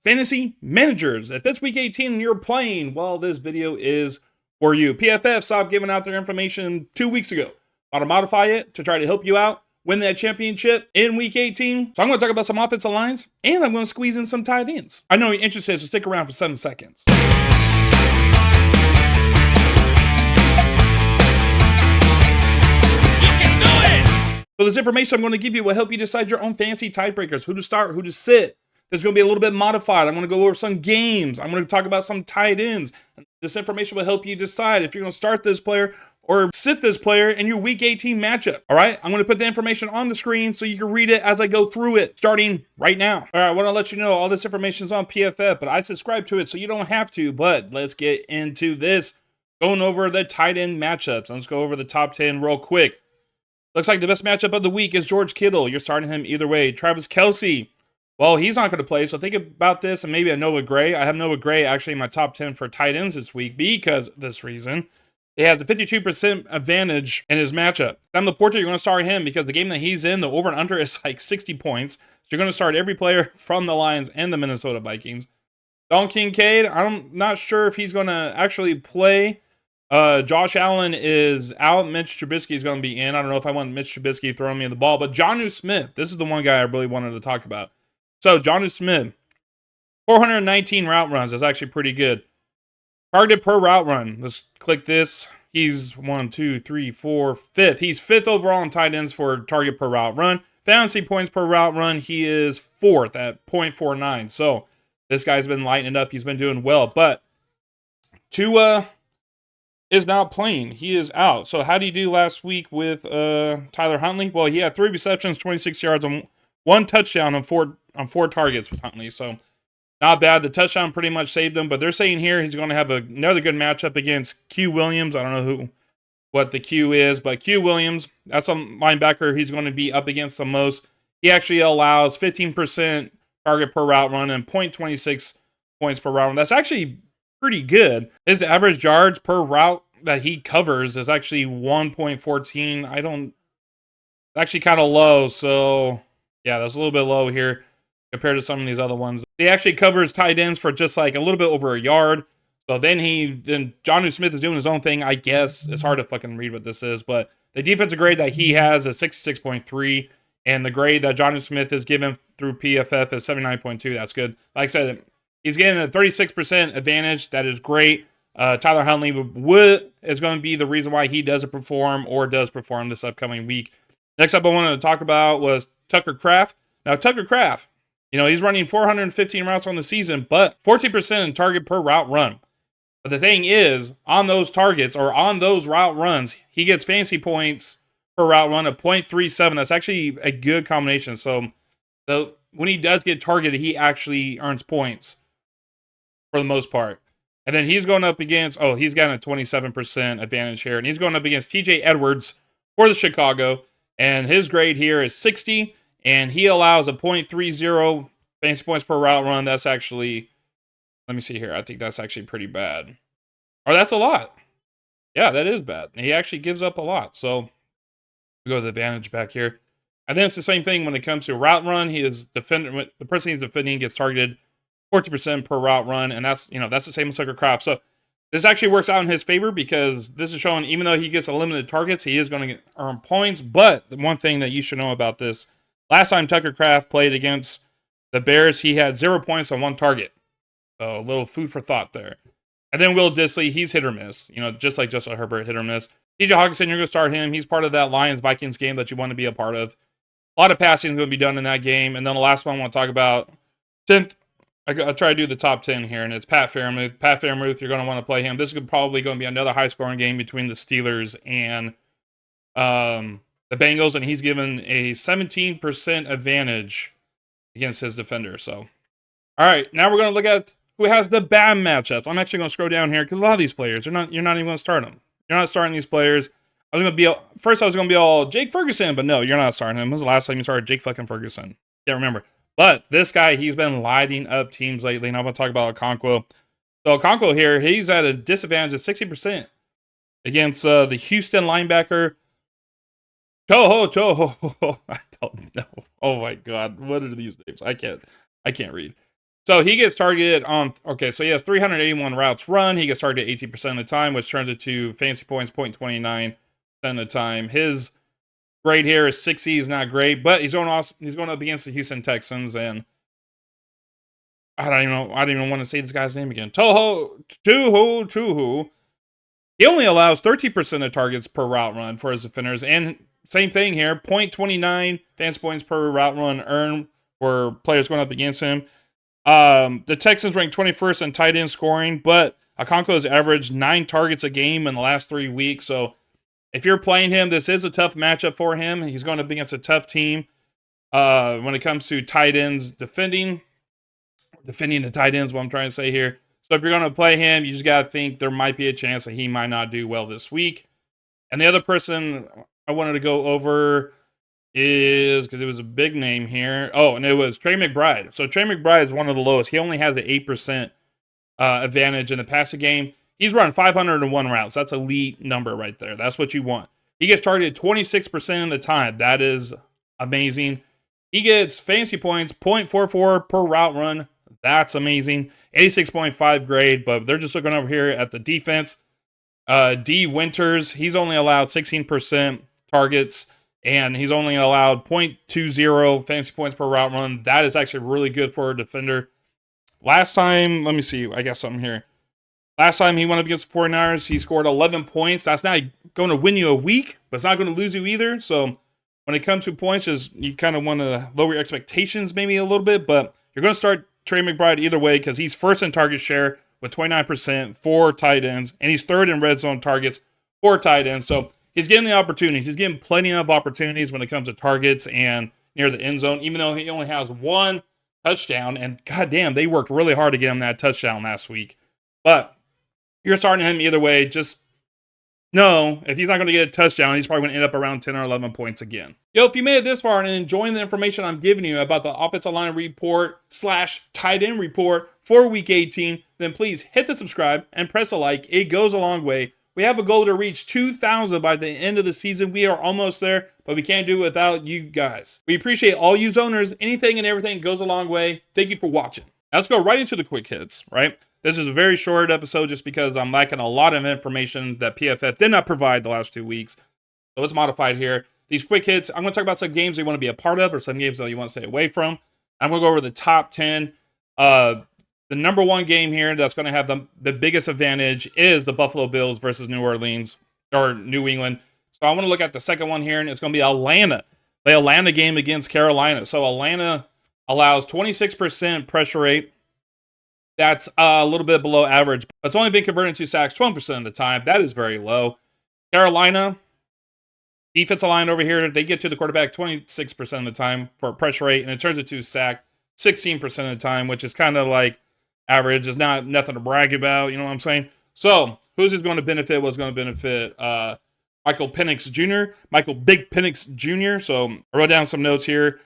fantasy managers. If it's week 18 and you're playing, well, this video is for you. PFF stopped giving out their information 2 weeks ago. How to modify it to try to help you out win that championship in week 18. So I'm going to talk about some offensive lines, and I'm going to squeeze in some tight ends. I know you're interested, so stick around for 7 seconds. So this information I'm going to give you will help you decide your own fantasy tiebreakers, who to start, who to sit. There's going to be a little bit modified. I'm going to go over some games. I'm going to talk about some tight ends. This information will help you decide if you're going to start this player or sit this player in your week 18 matchup. All right, I'm going to put the information on the screen so you can read it as I go through it, starting right now. All right, I want to let you know all this information is on PFF, but I subscribe to it so you don't have to. But let's get into this. Going over the tight end matchups. Let's go over the top 10 real quick. Looks like the best matchup of the week is George Kittle. You're starting him either way. Travis Kelce. Well, he's not going to play, so think about this and maybe a Noah Gray. I have Noah Gray actually in my top 10 for tight ends this week because of this reason. He has a 52% advantage in his matchup. Sam Laporta, you're going to start him because the game that he's in, the over and under is like 60 points. So you're going to start every player from the Lions and the Minnesota Vikings. Don Kincaid, I'm not sure if he's going to actually play. Josh Allen is out. Mitch Trubisky is going to be in. I don't know if I want Mitch Trubisky throwing me the ball, but Jonnu Smith, this is the one guy I really wanted to talk about. So Jonnu Smith, 419 route runs. That's actually pretty good. Targeted per route run. Let's click this. He's 5th. He's 5th overall in tight ends for target per route run. Fantasy points per route run, he is 4th at 0.49. So this guy's been lighting it up. He's been doing well. But Tua is not playing. He is out. So how did he do last week with Tyler Huntley? Well, he had 3 receptions, 26 yards, on 1 touchdown on four targets with Huntley. So not bad. The touchdown pretty much saved him. But they're saying here he's going to have another good matchup against Q Williams. I don't know what the Q is, but Q Williams, that's a linebacker he's going to be up against the most. He actually allows 15% target per route run and 0.26 points per route run. That's actually pretty good. His average yards per route that he covers is actually 1.14. Actually kind of low. So yeah, that's a little bit low here compared to some of these other ones. He actually covers tight ends for just like a little bit over a yard. So then Jonnu Smith is doing his own thing, I guess. It's hard to fucking read what this is, but the defensive grade that he has is 66.3, and the grade that Jonnu Smith is given through PFF is 79.2. That's good. Like I said, he's getting a 36% advantage. That is great. Tyler Huntley is going to be the reason why he does perform this upcoming week. Next up I wanted to talk about was Tucker Kraft. Now, Tucker Kraft, he's running 415 routes on the season, but 14% in target per route run. But the thing is, on those targets or on those route runs, he gets fantasy points per route run of 0.37. That's actually a good combination. So when he does get targeted, he actually earns points for the most part. And then he's going up against, he's got a 27% advantage here. And he's going up against TJ Edwards for the Chicago. And his grade here is 60. And he allows a 0.30 fantasy points per route run. That's actually, let me see here. I think that's actually pretty bad. Or that's a lot. Yeah, that is bad. And he actually gives up a lot. So we go to the advantage back here. And then it's the same thing when it comes to route run. The person he's defending gets targeted 40% per route run, and that's the same as Tucker Kraft. So this actually works out in his favor because this is showing even though he gets limited targets, he is going to earn points. But the one thing that you should know about this, last time Tucker Kraft played against the Bears, he had 0 points on 1 target. So a little food for thought there. And then Will Dissly, he's hit or miss. Just like Justin Herbert, hit or miss. TJ Hockenson, you're going to start him. He's part of that Lions-Vikings game that you want to be a part of. A lot of passing is going to be done in that game. And then the last one I want to talk about, 10th. I'll try to do the top 10 here, and it's Pat Freiermuth. Pat Freiermuth, you're going to want to play him. This is probably going to be another high-scoring game between the Steelers and the Bengals, and he's given a 17% advantage against his defender. So, all right, now we're going to look at who has the bad matchups. I'm actually going to scroll down here because a lot of these players, you're not even going to start them. You're not starting these players. I was going to be all Jake Ferguson, but no, you're not starting him. When was the last time you started Jake fucking Ferguson? Can't remember. But this guy, he's been lighting up teams lately, and I'm going to talk about Okonkwo. So Okonkwo here, he's at a disadvantage of 60% against the Houston linebacker, Toho. I don't know. Oh my God, what are these names? I can't read. So he gets targeted on, okay, so he has 381 routes run. He gets targeted 18% of the time, which turns it to fantasy points, 0.29% of the time. His grade here is 60. He's not great, but he's going up against the Houston Texans, and I don't even want to say this guy's name again. Tuhu. He only allows 13% of targets per route run for his defenders, and same thing here, 0.29 fantasy points per route run earned for players going up against him. The Texans ranked 21st in tight end scoring, but Okonkwo has averaged 9 targets a game in the last 3 weeks. So if you're playing him, this is a tough matchup for him. He's going up against a tough team when it comes to tight ends defending the tight ends, what I'm trying to say here. So if you're going to play him, you just got to think there might be a chance that he might not do well this week. And the other person I wanted to go over is, because it was a big name here. Oh, and it was Trey McBride. So Trey McBride is one of the lowest. He only has the 8% advantage in the passing game. He's run 501 routes. That's an elite number right there. That's what you want. He gets targeted 26% of the time. That is amazing. He gets fantasy points, 0.44 per route run. That's amazing. 86.5 grade, but they're just looking over here at the defense. D. Winters, he's only allowed 16% targets, and he's only allowed 0.20 fantasy points per route run. That is actually really good for a defender. Last time, let me see, I got something here. Last time he went up against the 49ers, he scored 11 points. That's not going to win you a week, but it's not going to lose you either. So when it comes to points, you kind of want to lower your expectations maybe a little bit, but you're going to start Trey McBride either way because he's first in target share with 29% for tight ends, and he's third in red zone targets for tight ends. So he's getting the opportunities. He's getting plenty of opportunities when it comes to targets and near the end zone, even though he only has 1 touchdown. And goddamn, they worked really hard to get him that touchdown last week. But you're starting him either way. Just know if he's not going to get a touchdown, he's probably going to end up around 10 or 11 points again. Yo, if you made it this far and enjoying the information I'm giving you about the offensive line report / tight end report for week 18, then please hit the subscribe and press a like. It goes a long way. We have a goal to reach 2,000 by the end of the season. We are almost there, but we can't do it without you guys. We appreciate all you zoners. Anything and everything goes a long way. Thank you for watching. Now let's go right into the quick hits, right? This is a very short episode just because I'm lacking a lot of information that PFF did not provide the last 2 weeks. So it's modified here. These quick hits, I'm going to talk about some games you want to be a part of or some games that you want to stay away from. I'm going to go over the top 10. The number one game here that's going to have the biggest advantage is the Buffalo Bills versus New Orleans or New England. So I want to look at the second one here, and it's going to be Atlanta. The Atlanta game against Carolina. So Atlanta allows 26% pressure rate. That's a little bit below average. But it's only been converted to sacks 12% of the time. That is very low. Carolina, defensive line over here, they get to the quarterback 26% of the time for pressure rate, and it turns it to sack 16% of the time, which is kind of like average. Is not nothing to brag about, you know what I'm saying? So, who's it going to benefit? What's going to benefit? Michael Penix Jr., Michael Big Penix Jr. So, I wrote down some notes here.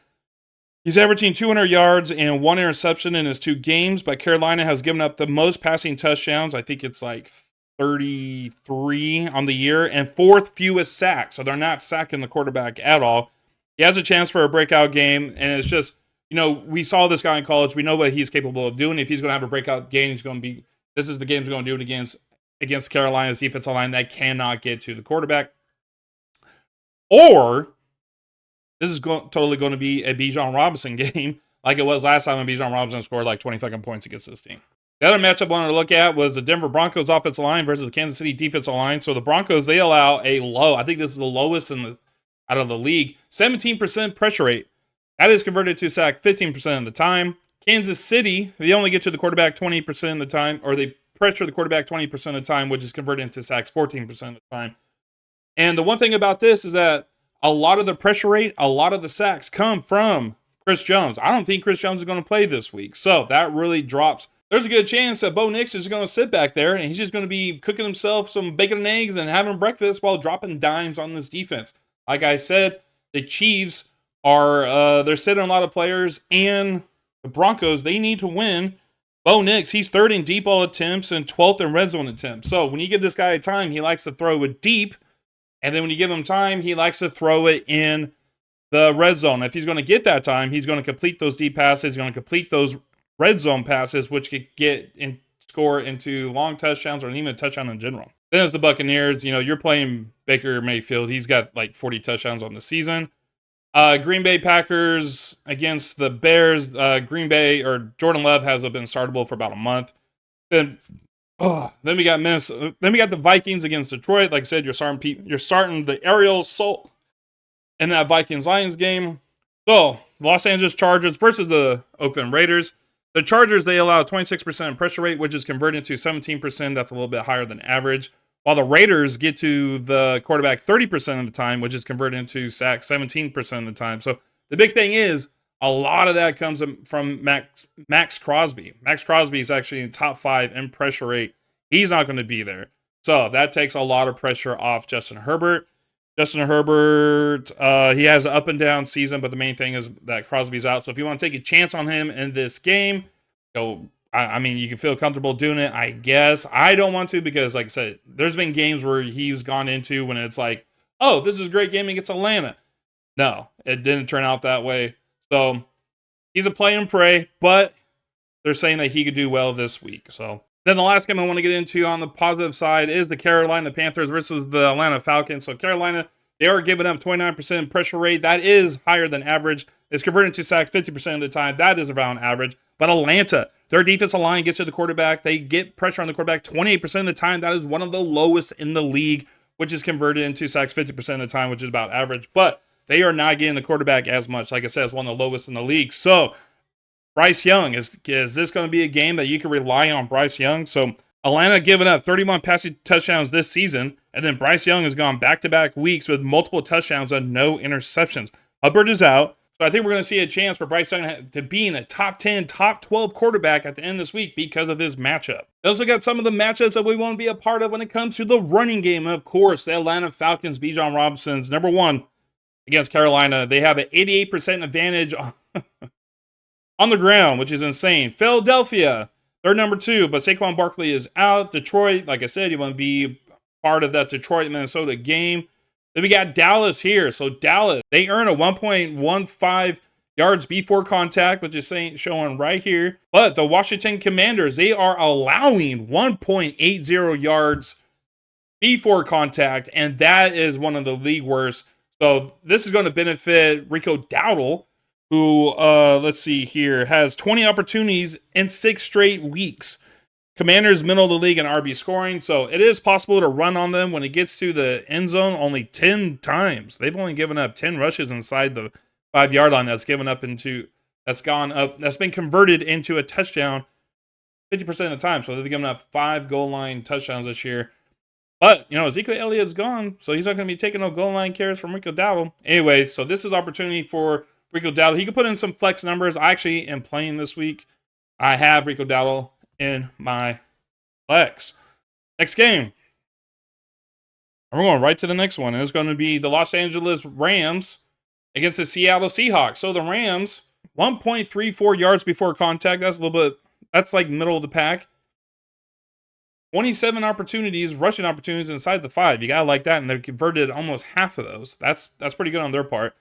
He's averaging 200 yards and 1 interception in his 2 games, but Carolina has given up the most passing touchdowns. I think it's like 33 on the year, and 4th fewest sacks. So they're not sacking the quarterback at all. He has a chance for a breakout game, and it's just, we saw this guy in college. We know what he's capable of doing. If he's going to have a breakout game, this is the game he's going to do it against Carolina's defensive line that cannot get to the quarterback. Or this is totally going to be a Bijan Robinson game like it was last time when Bijan Robinson scored like 20 fucking points against this team. The other matchup I wanted to look at was the Denver Broncos offensive line versus the Kansas City defensive line. So the Broncos, they allow a low, I think this is the lowest out of the league, 17% pressure rate. That is converted to sack 15% of the time. Kansas City, they only get to the quarterback 20% of the time, or they pressure the quarterback 20% of the time, which is converted into sacks 14% of the time. And the one thing about this is that a lot of the pressure rate, a lot of the sacks come from Chris Jones. I don't think Chris Jones is going to play this week. So that really drops. There's a good chance that Bo Nix is going to sit back there and he's just going to be cooking himself some bacon and eggs and having breakfast while dropping dimes on this defense. Like I said, the Chiefs are they're sitting on a lot of players, and the Broncos, they need to win. Bo Nix, he's 3rd in deep ball attempts and 12th in red zone attempts. So when you give this guy time, he likes to throw it deep. And then when you give him time, he likes to throw it in the red zone. If he's going to get that time, he's going to complete those deep passes. He's going to complete those red zone passes, which could get and score into long touchdowns or even a touchdown in general. Then as the Buccaneers, you're playing Baker Mayfield. He's got like 40 touchdowns on the season. Green Bay Packers against the Bears. Green Bay or Jordan Love hasn't been startable for about a month. Then we got Minnesota. Then we got the Vikings against Detroit. Like I said, you're starting the aerial assault in that Vikings-Lions game. So, Los Angeles Chargers versus the Oakland Raiders. The Chargers, they allow 26% pressure rate, which is converted to 17%. That's a little bit higher than average. While the Raiders get to the quarterback 30% of the time, which is converted into sacks 17% of the time. So, the big thing is, a lot of that comes from Max Crosby. Max Crosby is actually in top 5 in pressure rate. He's not going to be there. So that takes a lot of pressure off Justin Herbert. Justin Herbert, he has an up and down season, but the main thing is that Crosby's out. So if you want to take a chance on him in this game, I mean, you can feel comfortable doing it, I guess. I don't want to because, like I said, there's been games where he's gone into when it's like, oh, this is a great game against Atlanta. No, it didn't turn out that way. So he's a play and pray, but they're saying that he could do well this week. So then the last game I want to get into on the positive side is the Carolina Panthers versus the Atlanta Falcons. So Carolina, they are giving up 29% pressure rate. That is higher than average. It's converted to sack 50% of the time. That is around average. But Atlanta, their defensive line gets to the quarterback. They get pressure on the quarterback 28% of the time. That is one of the lowest in the league, which is converted into sacks 50% of the time, which is about average. But they are not getting the quarterback as much. Like I said, it's one of the lowest in the league. So Bryce Young, is this going to be a game that you can rely on Bryce Young? So Atlanta giving up 31 passing touchdowns this season, and then Bryce Young has gone back-to-back weeks with multiple touchdowns and no interceptions. Hubbard is out, so I think we're going to see a chance for Bryce Young to be in a top 10, top 12 quarterback at the end of this week because of his matchup. Let's look at some of the matchups that we want to be a part of when it comes to the running game. Of course, the Atlanta Falcons, Bijan Robinson's number 1 against Carolina. They have an 88% advantage on the ground, which is insane. Philadelphia, they're number 2, but Saquon Barkley is out. Detroit, like I said, you want to be part of that Detroit-Minnesota game. Then we got Dallas here. So Dallas, they earn a 1.15 yards before contact, which is showing right here. But the Washington Commanders, they are allowing 1.80 yards before contact, and that is one of the league worst. So this is going to benefit Rico Dowdle, who, let's see here, has 20 opportunities in 6 straight weeks. Commanders middle of the league in RB scoring, so it is possible to run on them when it gets to the end zone only 10 times. They've only given up 10 rushes inside the 5-yard line. That's been converted into a touchdown 50% of the time. So they've given up 5 goal line touchdowns this year. But, Ezekiel Elliott's gone, so he's not going to be taking no goal line carries from Rico Dowdle. Anyway, so this is opportunity for Rico Dowdle. He could put in some flex numbers. I actually am playing this week. I have Rico Dowdle in my flex. Next game. And we're going right to the next one. And it's going to be the Los Angeles Rams against the Seattle Seahawks. So the Rams, 1.34 yards before contact. That's like middle of the pack. 27 opportunities, rushing opportunities inside the 5. You got to like that. And they've converted almost half of those. That's pretty good on their part.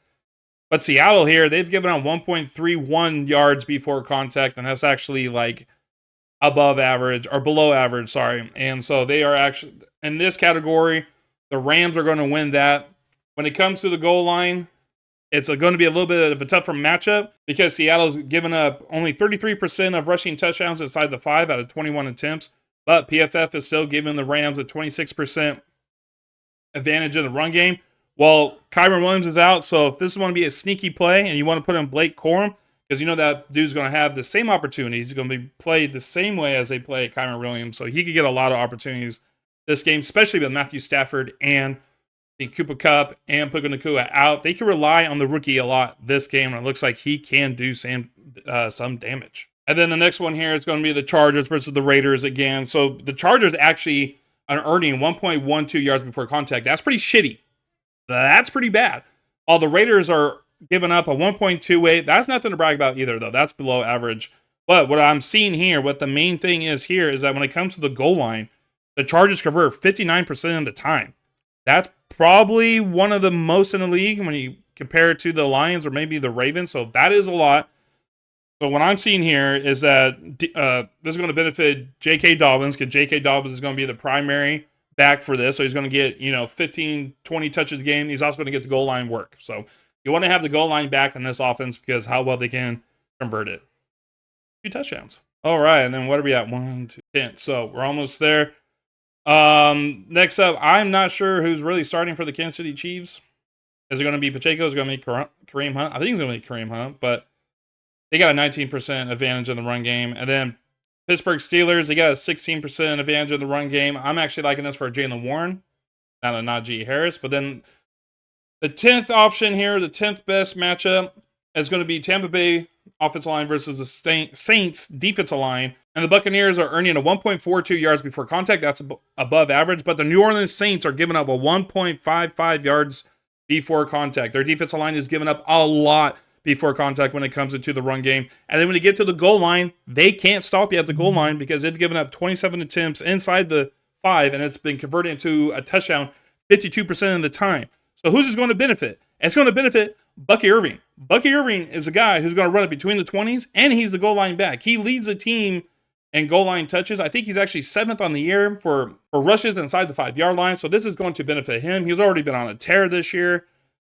But Seattle here, they've given out 1.31 yards before contact, and that's actually like above average, or below average, sorry. And so they are actually, in this category, the Rams are going to win that. When it comes to the goal line, it's going to be a little bit of a tougher matchup because Seattle's given up only 33% of rushing touchdowns inside the 5 out of 21 attempts. But PFF is still giving the Rams a 26% advantage in the run game. Well, Kyren Williams is out, so if this is going to be a sneaky play and you want to put in Blake Corum, because that dude's going to have the same opportunities. He's going to be played the same way as they play Kyren Williams, so he could get a lot of opportunities this game, especially with Matthew Stafford and the Cooper Kupp and Puka Nacua out. They can rely on the rookie a lot this game, and it looks like he can do some damage. And then the next one here is going to be the Chargers versus the Raiders again. So the Chargers actually are earning 1.12 yards before contact. That's pretty shitty. That's pretty bad. All the Raiders are giving up a 1.28. That's nothing to brag about either, though. That's below average. But what I'm seeing here, what the main thing is here, is that when it comes to the goal line, the Chargers convert 59% of the time. That's probably one of the most in the league when you compare it to the Lions or maybe the Ravens. So that is a lot. So what I'm seeing here is that this is going to benefit J.K. Dobbins because J.K. Dobbins is going to be the primary back for this. So he's going to get, 15, 20 touches a game. He's also going to get the goal line work. So you want to have the goal line back in this offense because how well they can convert it. 2 touchdowns. All right, and then what are we at? 1, 2, 10. So we're almost there. Next up, I'm not sure who's really starting for the Kansas City Chiefs. Is it going to be Pacheco? Is it going to be Kareem Hunt? I think it's going to be Kareem Hunt, but they got a 19% advantage in the run game. And then Pittsburgh Steelers, they got a 16% advantage in the run game. I'm actually liking this for Jaylen Warren, not a Najee Harris. But then the 10th option here, the 10th best matchup, is going to be Tampa Bay offensive line versus the Saints defensive line. And the Buccaneers are earning a 1.42 yards before contact. That's above average. But the New Orleans Saints are giving up a 1.55 yards before contact. Their defensive line is giving up a lot before contact when it comes into the run game. And then when you get to the goal line, they can't stop you at the goal line because they've given up 27 attempts inside the 5, and it's been converted into a touchdown 52% of the time. So who's this going to benefit? It's going to benefit Bucky Irving. Bucky Irving is a guy who's going to run it between the 20s, and he's the goal line back. He leads the team in goal line touches. I think he's actually 7th on the year for rushes inside the 5-yard line. So this is going to benefit him. He's already been on a tear this year.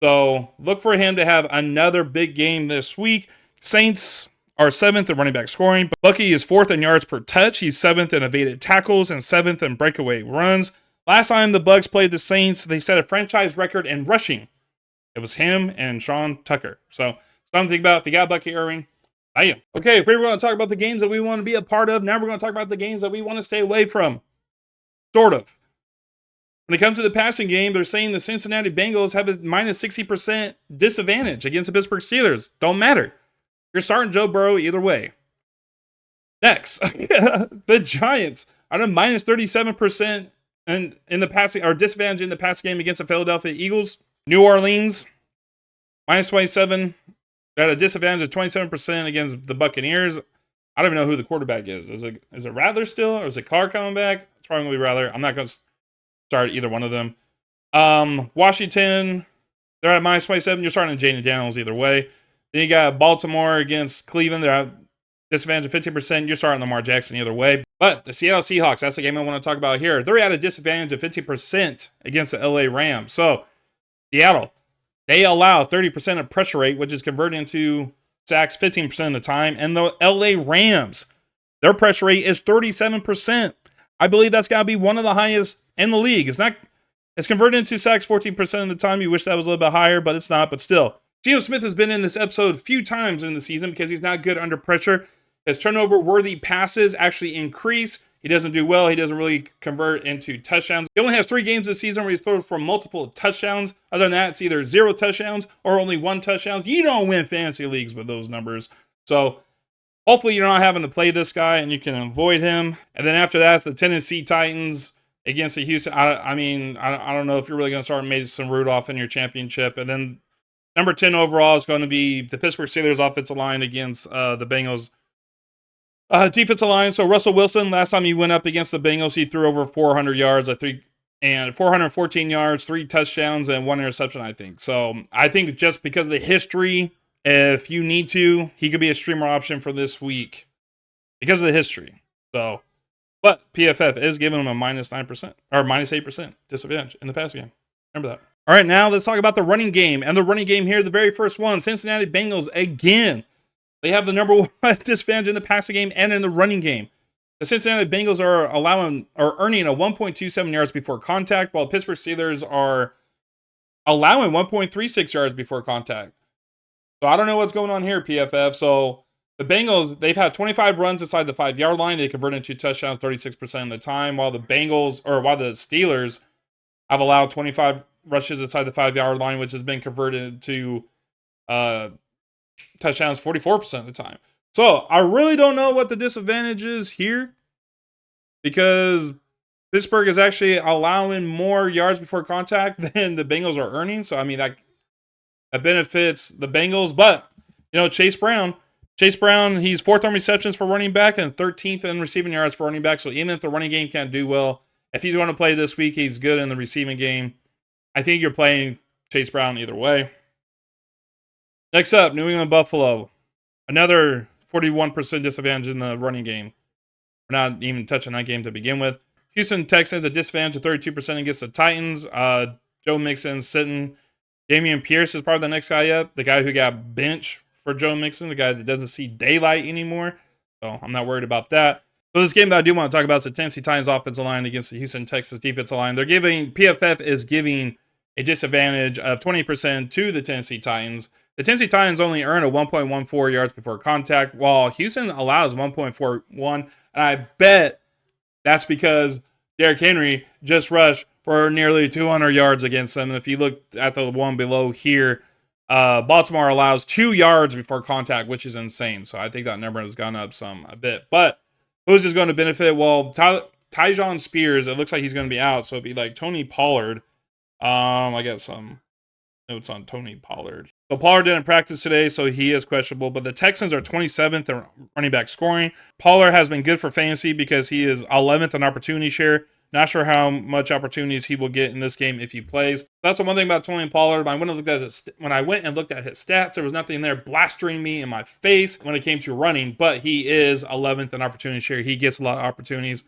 So look for him to have another big game this week. Saints are 7th in running back scoring. Bucky is 4th in yards per touch. He's 7th in evaded tackles and 7th in breakaway runs. Last time the Bucs played the Saints, they set a franchise record in rushing. It was him and Sean Tucker. So something to think about. If you got Bucky Irving, I am. Okay, we're going to talk about the games that we want to be a part of. Now we're going to talk about the games that we want to stay away from. Sort of. When it comes to the passing game, they're saying the Cincinnati Bengals have a minus 60% disadvantage against the Pittsburgh Steelers. Don't matter. You're starting Joe Burrow either way. Next, the Giants are at a minus 37% in the passing, or disadvantage in the passing game against the Philadelphia Eagles. New Orleans, minus 27. They're at a disadvantage of 27% against the Buccaneers. I don't even know who the quarterback is. Is it Rattler still, or is it Carr coming back? It's probably going to be Rattler. I'm not going to start either one of them. Washington, they're at minus 27. You're starting Jaden Daniels either way. Then you got Baltimore against Cleveland. They're at disadvantage of 15%. You're starting Lamar Jackson either way. But the Seattle Seahawks, that's the game I want to talk about here. They're at a disadvantage of 50% against the LA Rams. So Seattle, they allow 30% of pressure rate, which is converted into sacks 15% of the time. And the LA Rams, their pressure rate is 37%. I believe that's got to be one of the highest in the league. It's converted into sacks 14% of the time. You wish that was a little bit higher, but it's not. But still, Geno Smith has been in this episode a few times in the season because he's not good under pressure. His turnover-worthy passes actually increase. He doesn't do well. He doesn't really convert into touchdowns. He only has 3 games this season where he's thrown for multiple touchdowns. Other than that, it's either 0 touchdowns or only 1 touchdown. You don't win fantasy leagues with those numbers. So hopefully you're not having to play this guy and you can avoid him. And then after that, it's the Tennessee Titans against the Houston. I don't know if you're really going to start Mason Rudolph in your championship. And then number 10 overall is going to be the Pittsburgh Steelers offensive line against the Bengals defensive line. So Russell Wilson, last time he went up against the Bengals, he threw over 400 yards, 414 yards, 3 touchdowns, and 1 interception, I think. So I think just because of the history, if you need to, he could be a streamer option for this week because of the history. So, but PFF is giving him a minus 9% or minus 8% disadvantage in the passing game. Remember that. All right, now let's talk about the running game. And the running game here, the very first one, Cincinnati Bengals again. They have the number 1 disadvantage in the passing game and in the running game. The Cincinnati Bengals are earning a 1.27 yards before contact, while Pittsburgh Steelers are allowing 1.36 yards before contact. So I don't know what's going on here, PFF. So the Bengals, they've had 25 runs inside the 5-yard line. They converted into touchdowns 36% of the time, while the Steelers have allowed 25 rushes inside the 5-yard line, which has been converted to touchdowns 44% of the time. So I really don't know what the disadvantage is here because Pittsburgh is actually allowing more yards before contact than the Bengals are earning. So I mean that benefits the Bengals. But Chase Brown, he's 4th on receptions for running back and 13th in receiving yards for running back. So even if the running game can't do well, if he's going to play this week, he's good in the receiving game. I think you're playing Chase Brown either way. Next up, New England Buffalo. Another 41% disadvantage in the running game. We're not even touching that game to begin with. Houston Texans a disadvantage of 32% against the Titans. Joe Mixon sitting. Damian Pierce is probably the next guy up. The guy who got benched for Joe Mixon, the guy that doesn't see daylight anymore. So I'm not worried about that. So this game that I do want to talk about is the Tennessee Titans offensive line against the Houston Texans defensive line. They're giving, PFF is giving a disadvantage of 20% to the Tennessee Titans. The Tennessee Titans only earn a 1.14 yards before contact, while Houston allows 1.41. And I bet that's because Derrick Henry just rushed for nearly 200 yards against them. And if you look at the one below here, Baltimore allows 2 yards before contact, which is insane. So I think that number has gone up a bit. But who's is going to benefit? Well, Tyjae Spears, it looks like he's going to be out. So it'd be like Tony Pollard. I got some notes on Tony Pollard. So Pollard didn't practice today, so he is questionable. But the Texans are 27th in running back scoring. Pollard has been good for fantasy because he is 11th in opportunity share. Not sure how much opportunities he will get in this game if he plays. That's the one thing about Tony Pollard. When I went and looked at his stats, there was nothing there blastering me in my face when it came to running. But he is 11th in opportunity share. He gets a lot of opportunities.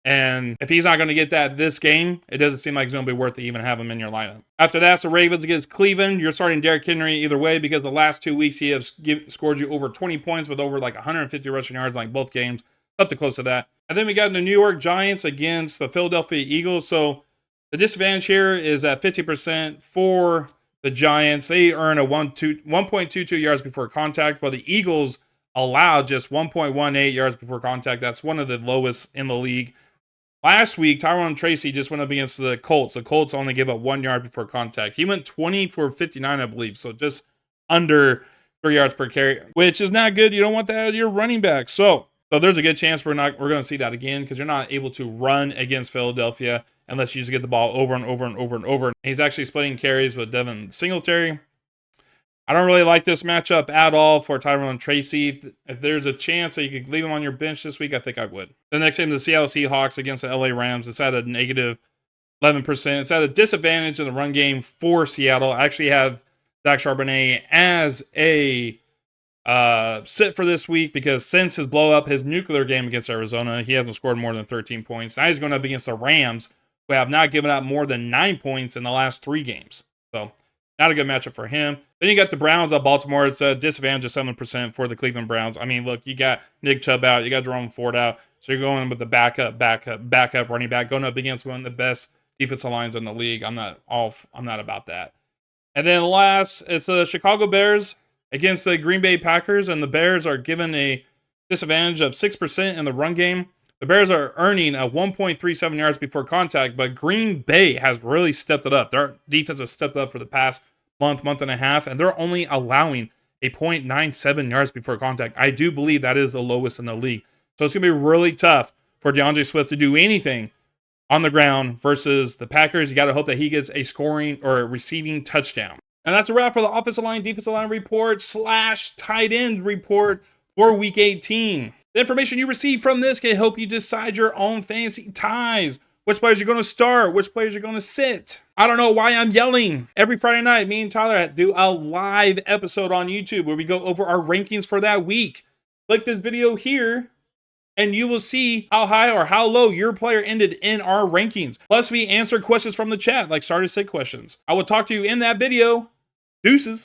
And if he's not going to get that this game, it doesn't seem like it's going to be worth it to even have him in your lineup. After that, the Ravens against Cleveland. You're starting Derrick Henry either way because the last 2 weeks he has scored you over 20 points with over like 150 rushing yards like both games. Up to close to that. And then we got the New York Giants against the Philadelphia Eagles. So the disadvantage here is at 50% for the Giants. They earn a 1.22 yards before contact, while the Eagles allow just 1.18 yards before contact. That's one of the lowest in the league. Last week, Tyrone Tracy just went up against the Colts. The Colts only gave up 1 yard before contact. He went 20 for 59, I believe. So just under 3 yards per carry, which is not good. You don't want that out of your running back. So there's a good chance we're going to see that again because you're not able to run against Philadelphia unless you just get the ball over and over and over and over. He's actually splitting carries with Devin Singletary. I don't really like this matchup at all for Tyrone Tracy. If there's a chance that you could leave him on your bench this week, I think I would. The next game, the Seattle Seahawks against the LA Rams. It's at a negative 11%. It's at a disadvantage in the run game for Seattle. I actually have Zach Charbonnet as a sit for this week because since his blow up, his nuclear game against Arizona, he hasn't scored more than 13 points. Now he's going up against the Rams, who have not given up more than 9 points in the last 3 games. So not a good matchup for him. Then you got the Browns at Baltimore. It's a disadvantage of 7% for the Cleveland Browns. I mean, look, you got Nick Chubb out. You got Jerome Ford out. So you're going with the backup running back, going up against one of the best defensive lines in the league. I'm not about that. And then last, it's the Chicago Bears against the Green Bay Packers, and the Bears are given a disadvantage of 6% in the run game. The Bears are earning a 1.37 yards before contact, but Green Bay has really stepped it up. Their defense has stepped up for the past month and a half, and they're only allowing a 0.97 yards before contact. I do believe that is the lowest in the league. So it's going to be really tough for DeAndre Swift to do anything on the ground versus the Packers. You got to hope that he gets a scoring or a receiving touchdown. And that's a wrap for the offensive line, defensive line report / tight end report for Week 18. The information you receive from this can help you decide your own fantasy ties. Which players you're going to start, which players you're going to sit. I don't know why I'm yelling. Every Friday night, me and Tyler do a live episode on YouTube where we go over our rankings for that week. Click this video here, and you will see how high or how low your player ended in our rankings. Plus, we answer questions from the chat, like starter sit questions. I will talk to you in that video. Deuces.